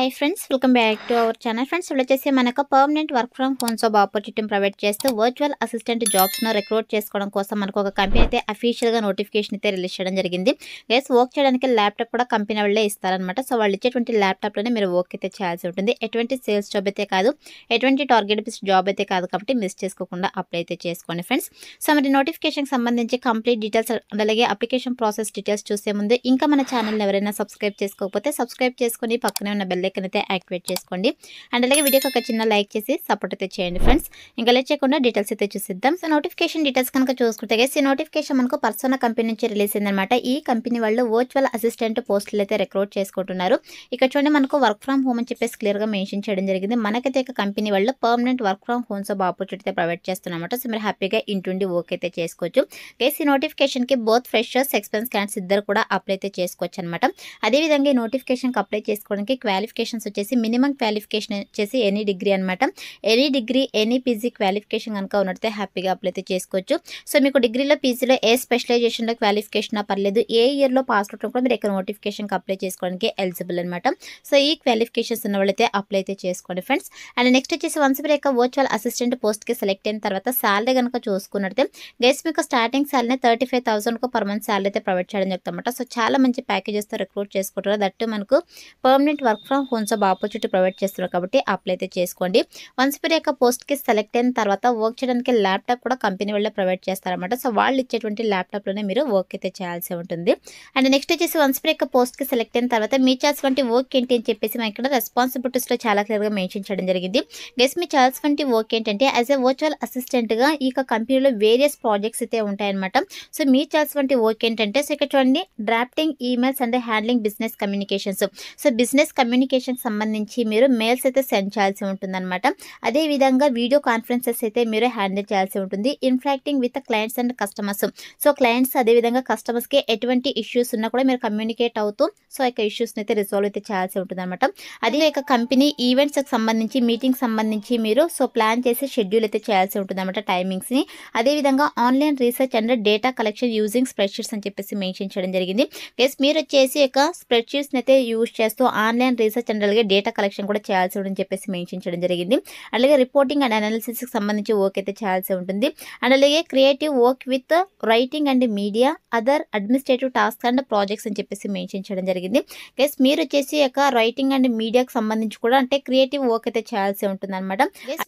Hi friends, welcome back to our channel. Friends, ఇప్పుడు వచ్చేసి మనకు permanent work from home job ఆపర్చునిటీని provide చేస్తూ వర్చువల్ అసిస్టెంట్ జాబ్స్ను రిక్రూట్ చేసుకోవడం కోసం మనకు ఒక కంపెనీ అయితే అఫీషియల్గా నోటిఫికేషన్ అయితే రిలీజ్ చేయడం జరిగింది. గైస్, వర్క్ చేయడానికి ల్యాప్టాప్ కూడా కంపెనీ వాళ్ళే ఇస్తారనమాట. సో వాళ్ళు ఇచ్చేటువంటి ల్యాప్టాప్లోనే మీరు వర్క్ అయితే చేయాల్సి ఉంటుంది. ఎటువంటి సేల్స్ జాబ్ అయితే కాదు, ఎటువంటి టార్గెట్ బేస్డ్ జాబ్ అయితే కాదు, కాబట్టి మిస్ చేసుకోకుండా అప్లై అయితే చేసుకోండి ఫ్రెండ్స్. సో మరి నోటిఫికేషన్కి సంబంధించి కంప్లీట్ డీటెయిల్స్ అలాగే అప్లికేషన్ ప్రాసెస్ డీటెయిల్స్ చూసే ముందు ఇంకా మన ఛానల్ని ఎవరైనా సబ్స్క్రైబ్ చేసుకోకపోతే సబ్స్క్రైబ్ చేసుకొని పక్కనే ఉన్న బెల్ ఐకాన్ అయితే యాక్టివేట్ చేసుకోండి. అండ్ అలాగే వీడియోకి ఒక చిన్న లైక్ చేసి సపోర్ట్ అయితే చేయండి ఫ్రెండ్స్. ఇంకా లేట్ చేయకుండా డీటెయిల్స్ అయితే చూసిద్దాం. సో నోటిఫికేషన్ డీటెయిల్స్ కనుక చూసుకుంటే ఈ నోటిఫికేషన్ మనకు పర్సోనా కంపెనీ నుంచి రిలీజ్ అయిందనమాట. ఈ కంపెనీ వాళ్ళు వర్చువల్ అసిస్టెంట్ పోస్టులు అయితే రిక్రూట్ చేసుకుంటున్నారు. ఇక్కడ చూడండి, మనకు వర్క్ ఫ్రమ్ హోమ్ అని చెప్పేసి క్లియర్గా మెన్షన్ చేయడం జరిగింది. మనకైతే ఇక కంపెనీ వాళ్ళు permanent work from home job opportunity అయితే ప్రొవైడ్ చేస్తున్నమాట. సో మీరు హ్యాపీగా ఇంటుండి వర్క్ అయితే చేసుకోవచ్చు. గైస్, ఈ నోటిఫికేషన్కి బోత్ ఫ్రెషర్స్ ఎక్స్పీరియన్స్ క్యాండిడేట్స్ ఇద్దరు కూడా అప్లై అయితే చేసుకోవచ్చు అనమాట. అదేవిధంగా ఈ నోటిఫికేషన్కి అప్లై చేసుకోవడానికి క్వాలిఫికేషన్స్ వచ్చేసి మినిమం క్వాలిఫికేషన్ వచ్చేసి ఎనీ డిగ్రీ అనమాట. Any degree any PG qualification కనుక ఉన్నట్లయితే హ్యాపీగా అప్లై అయితే చేసుకోవచ్చు. సో మీకు డిగ్రీలో పీజీలో ఏ స్పెషలైజేషన్లో క్వాలిఫికేషన్ పర్లేదు, ఏ ఇయర్లో పాస్ అవుట్ కూడా మీరు ఇక్కడ నోటిఫికేషన్కి అప్లై చేసుకోవడానికి ఎలిజిబుల్ అనమాట. సో ఈ క్వాలిఫికేషన్స్ ఉన్న వాళ్ళైతే అప్లై అయితే చేసుకోండి ఫ్రెండ్స్. అండ్ నెక్స్ట్ వచ్చేసి వన్స్ మీరు యొక్క వర్చువల్ అసిస్టెంట్ పోస్ట్కి సెలెక్ట్ అయిన తర్వాత శాలరీ కనుక చూసుకున్నట్లయితే గైస్ మీకు starting salary 35,000 per month salary అయితే ప్రొవైడ్ చేయడం జరుగుతుందన్నమాట. సో చాలా మంచి ప్యాకేజెస్తో రిక్రూట్ చేసుకుంటారు. దట్టు మనకు permanent work from home job opportunity provide చేస్తున్నారు కాబట్టి అప్లై అయితే చేసుకోండి. వన్స్ మీరు యొక్క పోస్ట్కి సెలెక్ట్ అయిన తర్వాత వర్క్ చేయడానికి ల్యాప్టాప్ కూడా కంపెనీ వాళ్ళే ప్రొవైడ్ చేస్తారన్నమాట. సో వాళ్ళు ఇచ్చేటువంటి ల్యాప్టాప్లోనే మీరు వర్క్ అయితే చేయాల్సి ఉంటుంది. అండ్ నెక్స్ట్ వచ్చేసి వన్స్ మీరు యొక్క పోస్ట్కి సెలెక్ట్ అయిన తర్వాత మీ చేయాల్సినటువంటి వర్క్ ఏంటి అని చెప్పేసి మనం ఇక్కడ రెస్పాన్సిబిలిటీస్లో చాలా క్లియర్గా మెన్షన్ చేయడం జరిగింది. గెస్ మీ చేయాల్సినటువంటి వర్క్ ఏంటంటే యాజ్ ఎ వర్చువల్ అసిస్టెంట్గా ఈ కంపెనీలో వేరియస్ ప్రాజెక్ట్స్ అయితే ఉంటాయన్నమాట. సో మీ చేయాల్సినటువంటి వర్క్ ఏంటంటే సో ఇక్కడ చూడండి, drafting emails and handling business communications. So business communication సంబంధించి మీరు మెయిల్స్ అయితే సెండ్ చేయాల్సి ఉంటుంది అనమాట. అదేవిధంగా వీడియో కాన్ఫరెన్సెస్ అయితే మీరు హ్యాండిల్ చేయాల్సి ఉంటుంది. Interacting with clients and customers. So clients అదేవిధంగా కస్టమర్స్కి ఎటువంటి ఇష్యూస్ ఉన్నా కూడా మీరు కమ్యూనికేట్ అవుతూ సో యొక్క ఇష్యూస్ని అయితే రిజాల్వ్ అయితే చేయాల్సి ఉంటుంది అనమాట. అదే యొక్క కంపెనీ ఈవెంట్స్కి సంబంధించి మీటింగ్ సంబంధించి మీరు సో ప్లాన్ చేసి షెడ్యూల్ అయితే చేయాల్సి ఉంటుంది అనమాట, టైమింగ్స్ని. అదేవిధంగా online research and data collection using spreadsheets అని చెప్పేసి మెన్షన్ చేయడం జరిగింది. గెస్ మీరు వచ్చేసి యొక్క స్ప్రెడ్షీట్స్ని అయితే యూజ్ చేస్తూ ఆన్లైన్ రీసెర్చ్ అండ్ అలాగే డేటా కలెక్షన్ కూడా చేయాల్సి ఉంటుందని చెప్పేసి మెన్షన్ చేయడం జరిగింది. అలాగే రిపోర్టింగ్ అండ్ అనాలిసిస్కి సంబంధించి వర్క్ అయితే చేయాల్సి ఉంటుంది. అండ్ అలాగే creative work with writing and media other administrative task and projects అని చెప్పేసి మెన్షన్ చేయడం జరిగింది. గెస్ మీరు వచ్చేసి యొక్క రైటింగ్ అండ్ మీడియాకి సంబంధించి కూడా అంటే క్రియేటివ్ వర్క్ అయితే చేయాల్సి ఉంటుంది అనమాట.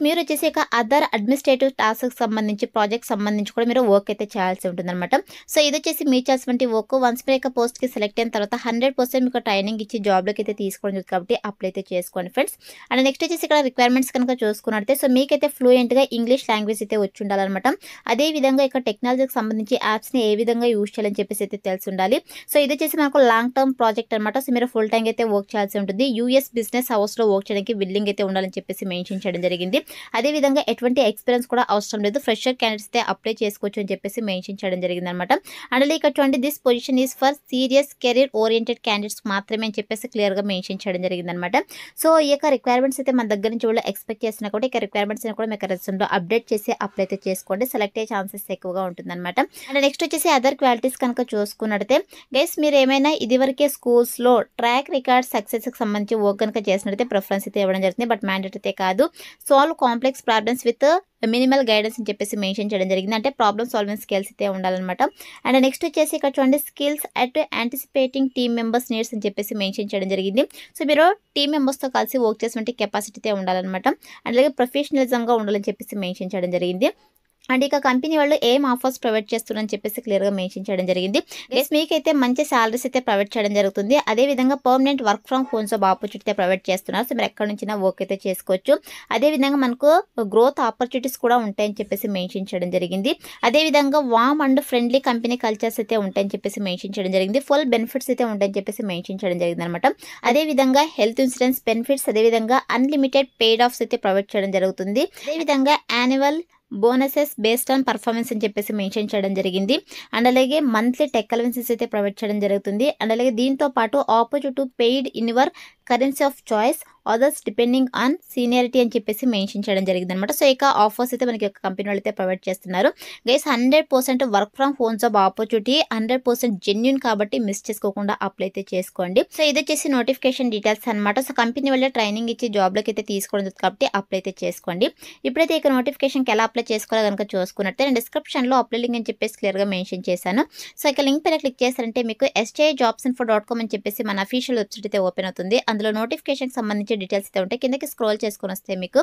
మీరు వచ్చేసి యొక్క అదర్ అడ్మినిస్ట్రేటివ్ టాస్క్ సంబంధించి ప్రాజెక్ట్ సంబంధించి కూడా మీరు వర్క్ అయితే చేయాల్సి ఉంటుంది అనమాట. సో ఇది వచ్చేసి మీ చేయాల్సినటువంటి వర్క్. వన్స్ మీరు యొక్క పోస్ట్కి సెలెక్ట్ అయిన తర్వాత 100% మీకు ట్రైనింగ్ ఇచ్చి జాబ్లోకి అయితే తీసుకోవడం జరుగుతుంది కాబట్టి అప్లై అయితే చేసుకోండి ఫ్రెండ్స్. అండ్ నెక్స్ట్ వచ్చేసి ఇక్కడ రిక్వైర్మెంట్స్ కనుక చూసుకున్నట్లయితే సో మీకైతే ఫ్లూయెంట్గా ఇంగ్లీష్ లాంగ్వేజ్ అయితే వచ్చి ఉండాలన్నమాట. అదేవిధంగా ఇక్కడ టెక్నాలజీకి సంబంధించి యాప్స్ని ఏ విధంగా యూజ్ చేయాలని చెప్పేసి అయితే తెలిసి ఉండాలి. సో ఇది వచ్చేసి మనకు లాంగ్ టర్మ్ ప్రాజెక్ట్ అనమాట. సో మీరు ఫుల్ టైం అయితే వర్క్ చేయాల్సి ఉంటుంది. యూఎస్ బిజినెస్ హౌస్లో వర్క్ చేయడానికి బిల్డింగ్ అయితే ఉండాలని చెప్పేసి మెన్షన్ చేయడం జరిగింది. అదేవిధంగా ఎటువంటి ఎక్స్పీరియన్స్ కూడా అవసరం లేదు, ఫ్రెషర్ క్యాండిడేట్స్ అయితే అప్లై చేసుకోవచ్చు అని చెప్పేసి మెన్షన్ చేయడం జరిగింది అనమాట. అండ్ ఇక్కడ చూడండి, this position is for serious career oriented candidates మాత్రమే అని చెప్పేసి క్లియర్గా మెన్షన్ చేయడం జరిగింది అనమాట. సో ఈ యొక్క రిక్వైర్మెంట్స్ అయితే మన దగ్గర నుంచి వాళ్ళు ఎక్స్పెక్ట్ చేసినా కూడా ఇక రిక్వైర్మెంట్స్ కూడా మీకు రెజ్యూమ్లో అప్డేట్ చేసి అప్లై అయితే చేసుకోండి. సెలెక్ట్ అయ్యే ఛాన్సెస్ ఎక్కువగా ఉంటుందన్నమాట. అండ్ నెక్స్ట్ వచ్చేసి అదర్ క్వాలిటీస్ కనుక చూసుకున్నట్లయితే గైస్ మీరు ఏమైనా ఇదివరకే స్కూల్స్లో ట్రాక్ రికార్డ్ సక్సెస్కి సంబంధించి వర్క్ కనుక చేసినట్లయితే ప్రిఫరెన్స్ అయితే ఇవ్వడం జరుగుతుంది. బట్ మ్యాండేట్ అయితే కాదు. Solve complex problems with minimal guidance అని చెప్పేసి మెన్షన్ చేయడం జరిగింది. అంటే ప్రాబ్లమ్ సాల్వింగ్ స్కిల్స్ అయితే ఉండాలన్నమాట. అండ్ నెక్స్ట్ వచ్చేసి ఇక్కడ చూడండి, skills at anticipating team members needs అని చెప్పేసి మెన్షన్ చేయడం జరిగింది. సో మీరు టీమ్ మెంబర్స్తో కలిసి వర్క్ చేసినటువంటి కెపాసిటీ అయితే ఉండాలన్నమాట. అండ్ అలాగే ప్రొఫెషనలిజంగా ఉండాలని చెప్పేసి మెన్షన్ చేయడం జరిగింది. అండ్ ఇక కంపెనీ వాళ్ళు ఏం ఆఫర్స్ ప్రొవైడ్ చేస్తున్నారని చెప్పేసి క్లియర్గా మెన్షన్ చేయడం జరిగింది. గైస్ మీకైతే మంచి సాలరీస్ అయితే ప్రొవైడ్ చేయడం జరుగుతుంది. అదేవిధంగా permanent work from home job opportunity అయితే ప్రొవైడ్ చేస్తున్నారు. సో మీరు ఎక్కడి నుంచైనా వర్క్ అయితే చేసుకోవచ్చు. అదేవిధంగా మనకు గ్రోత్ ఆపర్చునిటీస్ కూడా ఉంటాయని చెప్పేసి మెన్షన్ చేయడం జరిగింది. అదేవిధంగా వామ్ అండ్ ఫ్రెండ్లీ కంపెనీ కల్చర్స్ అయితే ఉంటాయని చెప్పేసి మెన్షన్ చేయడం జరిగింది. ఫుల్ బెనిఫిట్స్ అయితే ఉంటాయని చెప్పేసి మెన్షన్ చేయడం జరిగింది అనమాట. అదేవిధంగా హెల్త్ ఇన్సూరెన్స్ బెనిఫిట్స్, అదేవిధంగా అన్లిమిటెడ్ పెయిడ్ ఆఫ్స్ అయితే ప్రొవైడ్ చేయడం జరుగుతుంది. అదేవిధంగా annual bonuses based on performance అని చెప్పేసి మెన్షన్ చేయడం జరిగింది. అండ్ అలాగే మంత్లీ టెక్ అలవెన్సెస్ అయితే ప్రొవైడ్ చేయడం జరుగుతుంది. అండ్ అలాగే దీంతో పాటు opportunity paid in your currency of choice others depending on seniority అని చెప్పేసి మెన్షన్ చేయడం జరిగింది అనమాట. సో ఇక ఆఫర్స్ అయితే మనకి కంపెనీ వాళ్ళు అయితే ప్రొవైడ్ చేస్తున్నారు. Guys 100% work from home job opportunity 100% genuine కాబట్టి మిస్ చేసుకోకుండా అప్లై అయితే చేసుకోండి. సో ఇది వచ్చేసి నోటిఫికేషన్ డీటెయిల్స్ అనమాట. సో కంపెనీ వల్ల ట్రైనింగ్ ఇచ్చి జాబ్లోకి అయితే తీసుకోవడం జరుగుతుంది కాబట్టి అప్లై అయితే చేసుకోండి. ఇప్పుడైతే ఇక నోటిఫికేషన్కి ఎలా అప్లై చేసుకోవాలో కనుక చూసుకున్నట్టే నేను డిస్క్రిప్షన్లో అప్లై లింక్ అని చెప్పేసి క్లియర్గా మెన్షన్ చేశాను. సో ఇక లింక్ పైన క్లిక్ చేశారంటే మీకు sjobsinfo.com అని చెప్పేసి మన అఫీషియల్ వెబ్సైట్ అయితే ఓపెన్ అవుతుంది. అందులో నోటిఫికేషన్కి సంబంధించిన డీటెయిల్స్ అయితే ఉంటాయి. కిందకి స్క్రోల్ చేసుకొని వస్తే మీకు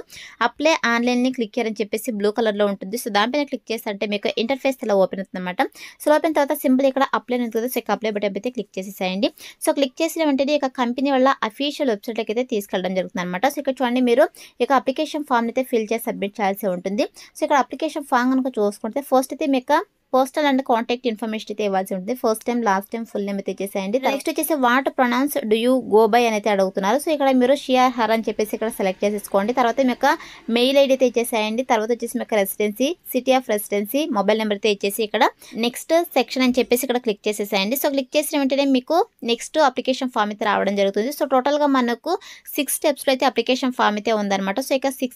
అప్లై ఆన్లైన్ని క్లిక్ చేయాలని చెప్పేసి బ్లూ కలర్లో ఉంటుంది. సో దానిపైన క్లిక్ చేశారంటే మీకు ఇంటర్ఫేస్ ఇలా ఓపెన్ అవుతుంది అనమాట. సో ఓపెన్ తర్వాత సింపుల్ ఇక్కడ అప్లై ఉంటుంది. సో ఇక అప్లై బటన్ అయితే క్లిక్ చేసేసేయండి. సో క్లిక్ చేసిన వెంటనే ఇక కంపెనీ వల్ల అఫీషియల్ వెబ్సైట్కి అయితే తీసుకెళ్ళడం జరుగుతుంది అనమాట. సో ఇక్కడ చూడండి మీరు ఇక అప్లికేషన్ ఫామ్ అయితే ఫిల్ చేసి సబ్మిట్ చేయాల్సి ఉంటుంది. సో ఇక్కడ అప్లికేషన్ ఫామ్ కనుక చూసుకుంటే ఫస్ట్ అయితే మీకు పోస్టల్ అండ్ కాంటాక్ట్ ఇన్ఫర్మేషన్ అయితే ఇవ్వాల్సి ఉంటుంది. First time last time full name అయితే ఇచ్చేసేయండి. నెక్స్ట్ వచ్చేసి what pronouns do you go by అని అయితే అడుగుతున్నారు. సో ఇక్కడ మీరు షియర్ హర్ అని చెప్పేసి ఇక్కడ సెలెక్ట్ చేసేసుకోండి. తర్వాత మీ యొక్క మెయిల్ ఐడి అయితే ఇచ్చేసేయండి. తర్వాత వచ్చేసి మీ యొక్క residency, city of residency, mobile number అయితే ఇచ్చేసి ఇక్కడ నెక్స్ట్ సెక్షన్ అని చెప్పేసి ఇక్కడ క్లిక్ చేసేసేయండి. సో క్లిక్ చేసిన వెంటనే మీకు నెక్స్ట్ అప్లికేషన్ ఫామ్ అయితే రావడం జరుగుతుంది. సో టోటల్గా మనకు 6 స్టెప్స్లో అయితే అప్లికేషన్ ఫామ్ అయితే ఉందన్నమాట. సో ఇక 6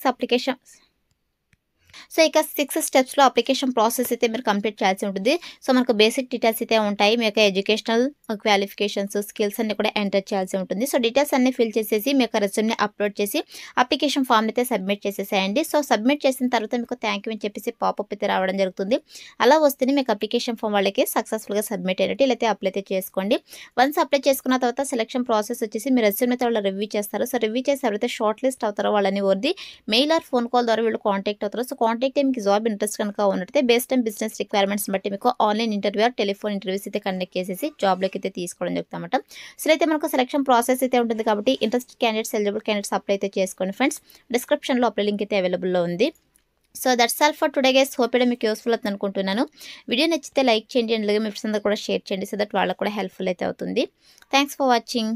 స్టెప్స్లో అప్లికేషన్ ప్రాసెస్ అయితే మీరు కంప్లీట్ చేయాల్సి ఉంటుంది. సో మనకు బేసిక్ డీటెయిల్స్ అయితే ఉంటాయి. మీ యొక్క ఎడ్యుకేషనల్ క్వాలిఫికేషన్స్, స్కిల్స్ అన్ని కూడా ఎంటర్ చేయాల్సి ఉంటుంది. సో డీటెయిల్స్ అన్ని ఫిల్ చేసేసి మీ యొక్క రెజ్యూమ్ని అప్లోడ్ చేసి అప్లికేషన్ ఫామ్ అయితే సబ్మిట్ చేసేసేయండి. సో సబ్మిట్ చేసిన తర్వాత మీకు థ్యాంక్ యూ అని చెప్పేసి పాపప్ అయితే రావడం జరుగుతుంది. అలా వస్తేనే మీకు అప్లికేషన్ ఫామ్ వాళ్ళకి సక్సెస్ఫుల్గా సబ్మిట్ అయినట్టు ఇలా అయితే అప్లై అయితే చేసుకోండి. వన్స్ అప్లై చేసుకున్న తర్వాత సెలక్షన్ ప్రాసెస్ వచ్చేసి మీ రెజ్యూమ్ అయితే వాళ్ళు రివ్యూ చేస్తారు. సో రివ్యూ చేసి ఎవరైతే షార్ట్ లిస్ట్ అవుతారో వాళ్ళని వద్ది మెయిల్ ఆర్ ఫోన్ కాల్ ద్వారా వీళ్ళు కాంటాక్ట్ అవుతారు. సో కాంటాక్ట్ మీకు జాబ్ ఇంట్రెస్ట్ కనుక ఉన్నట్టయితే బేస్డ్ ఆన్ బిజినెస్ రిక్వైర్మెంట్స్ బట్టి మీకు online interview or telephone interviews అయితే కండక్ట్ చేసేసి జాబ్లోకి అయితే తీసుకోవడం జరుగుతుంది అన్నమాట. సో అయితే మనకు సెలక్షన్ ప్రాసెస్ అయితే ఉంటుంది కాబట్టి interested candidates, eligible candidates apply అయితే చేసుకోండి ఫ్రెండ్స్. డిస్క్రిప్షన్లో అప్లై లింక్ అయితే అవైలబుల్లో ఉంది. So that's all for today guys. Hope it మీకు యూస్ఫుల్ అవుతుంది అనుకుంటున్నాను. వీడియో నచ్చితే లైక్ చేయండి అండ్ అలాగే మీ ఫ్రెండ్స్ అందరూ కూడా షేర్ చేయండి. సో దట్ వాళ్ళకు కూడా హెల్ప్ఫుల్ అయితే అవుతుంది. Thanks for watching.